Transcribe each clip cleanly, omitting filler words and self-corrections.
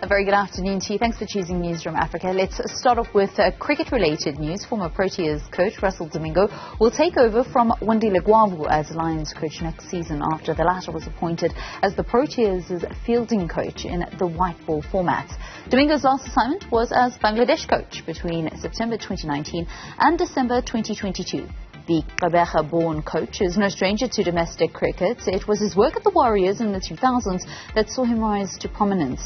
A very good afternoon to you. Thanks for choosing Newzroom Afrika. Let's start off with cricket-related news. Former Proteas coach Russell Domingo will take over from Wandile Gwavu as Lions coach next season after the latter was appointed as the Proteas' fielding coach in the white ball format. Domingo's last assignment was as Bangladesh coach between September 2019 and December 2022. The Gqeberha-born coach is no stranger to domestic cricket. It was his work at the Warriors in the 2000s that saw him rise to prominence.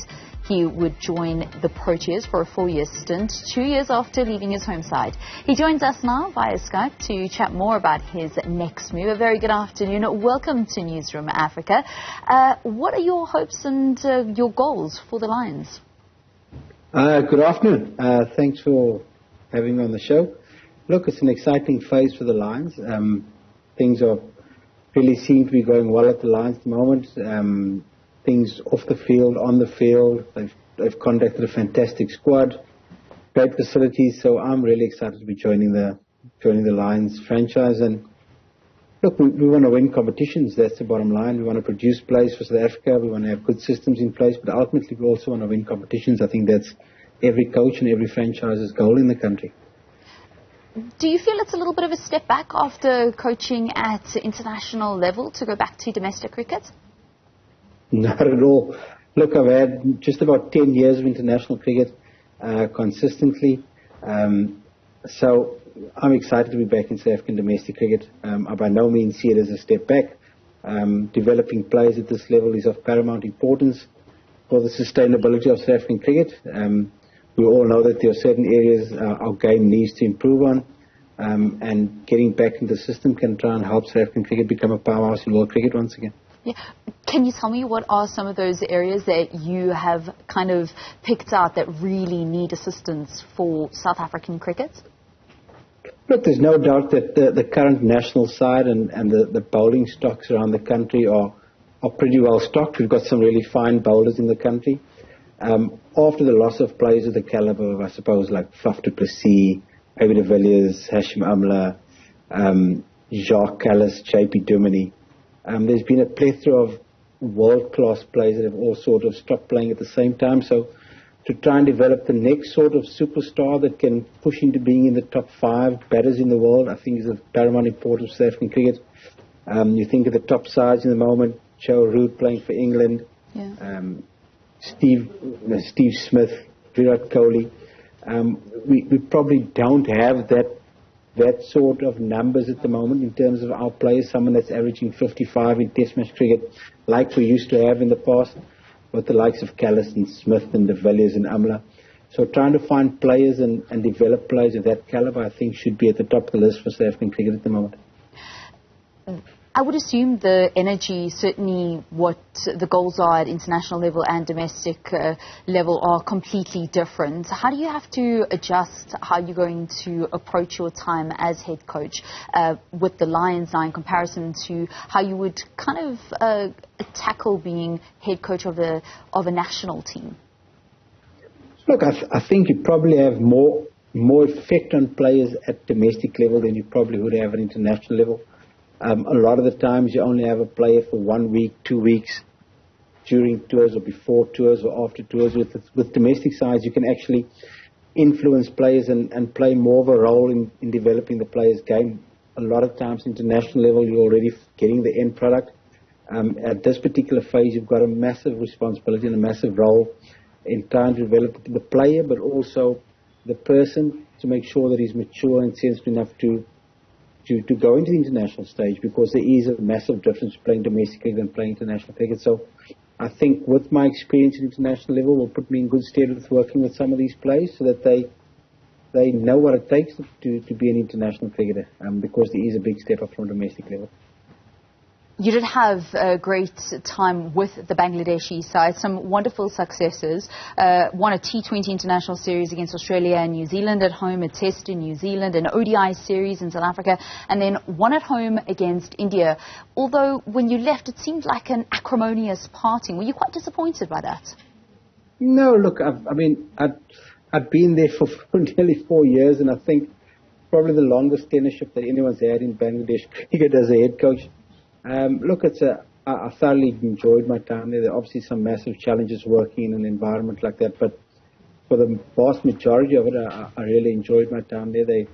He would join the Proteas for a 4-year stint, 2 years after leaving his home side. He joins us now via Skype to chat more about his next move. A very good afternoon. Welcome to Newzroom Afrika. What are your hopes and your goals for the Lions? Good afternoon. Thanks for having me on the show. Look, it's an exciting phase for the Lions. Things are really seem to be going well at the Lions at the moment. Things off the field, on the field. They've conducted a fantastic squad, great facilities. So I'm really excited to be joining the Lions franchise. And look, we want to win competitions. That's the bottom line. We want to produce players for South Africa. We want to have good systems in place. But ultimately, we also want to win competitions. I think that's every coach and every franchise's goal in the country. Do you feel it's a little bit of a step back after coaching at international level to go back to domestic cricket? Not at all. Look, I've had just about 10 years of international cricket consistently. So I'm excited to be back in South African domestic cricket. I by no means see it as a step back. Developing players at this level is of paramount importance for the sustainability of South African cricket. We all know that there are certain areas our game needs to improve on, and getting back into the system can try and help South African cricket become a powerhouse in world cricket once again. Yeah. Can you tell me what are some of those areas that you have kind of picked out that really need assistance for South African cricket? Look, there's no doubt that the current national side and the bowling stocks around the country are pretty well stocked. We've got some really fine bowlers in the country. After the loss of players of the caliber of, I suppose, like Faf du Plessis, Aby de Villiers, Hashim Amla, Jacques Callis, JP Duminy, there's been a plethora of world-class players that have all sort of stopped playing at the same time. So to try and develop the next sort of superstar that can push into being in the top 5 batters in the world, I think is of paramount importance for South African cricket. You think of the top sides in the moment, Joe Root playing for England, Steve Smith, Virat Kohli. We probably don't have that sort of numbers at the moment in terms of our players, someone that's averaging 55 in Test match cricket like we used to have in the past with the likes of Callis and Smith and de Villiers and Amla. So trying to find players and develop players of that caliber, I think, should be at the top of the list for South African cricket at the moment. I would assume the energy, certainly what the goals are at international level and domestic level are completely different. How do you have to adjust how you're going to approach your time as head coach with the Lions now in comparison to how you would kind of tackle being head coach of a national team? Look, I think you probably have more effect on players at domestic level than you probably would have at international level. A lot of the times you only have a player for 1 week, 2 weeks during tours or before tours or after tours. With domestic sides, you can actually influence players and play more of a role in developing the player's game. A lot of times, international level, you're already getting the end product. At this particular phase, you've got a massive responsibility and a massive role in trying to develop the player, but also the person to make sure that he's mature and sensitive enough to go into the international stage, because there is a massive difference playing domestic cricket and playing international cricket. So I think with my experience at international level will put me in good stead with working with some of these players so that they know what it takes to be an international cricketer, because there is a big step up from domestic level. You did have a great time with the Bangladeshi side, some wonderful successes. Won a T20 international series against Australia and New Zealand at home, a test in New Zealand, an ODI series in South Africa, and then one at home against India. Although when you left, it seemed like an acrimonious parting. Were you quite disappointed by that? No, look, I've been there for nearly 4 years, and I think probably the longest tenureship that anyone's had in Bangladesh cricket as a head coach. Look, I thoroughly enjoyed my time there. There are obviously some massive challenges working in an environment like that, but for the vast majority of it, I really enjoyed my time there. They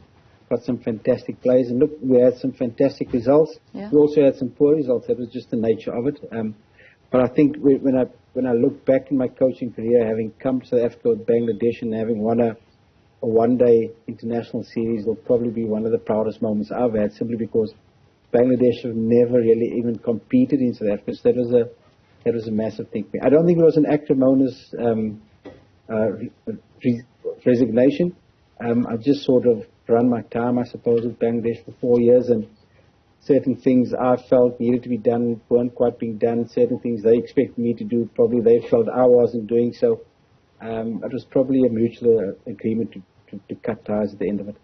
got some fantastic players, and look, we had some fantastic results. Yeah. We also had some poor results. That was just the nature of it. But I think when I look back in my coaching career, having come to South Africa with Bangladesh and having won a one-day international series, will probably be one of the proudest moments I've had, simply because Bangladesh have never really even competed in South Africa. So that was a massive thing for me. I don't think it was an acrimonious resignation. I just sort of run my time, I suppose, with Bangladesh for 4 years, and certain things I felt needed to be done weren't quite being done. Certain things they expected me to do, probably they felt I wasn't doing. So it was probably a mutual agreement to cut ties at the end of it.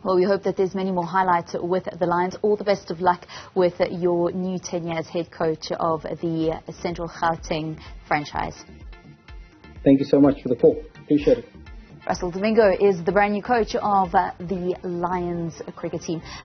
Well, we hope that there's many more highlights with the Lions. All the best of luck with your new tenure as head coach of the Central Gauteng franchise. Thank you so much for the call. Appreciate it. Russell Domingo is the brand new coach of the Lions cricket team.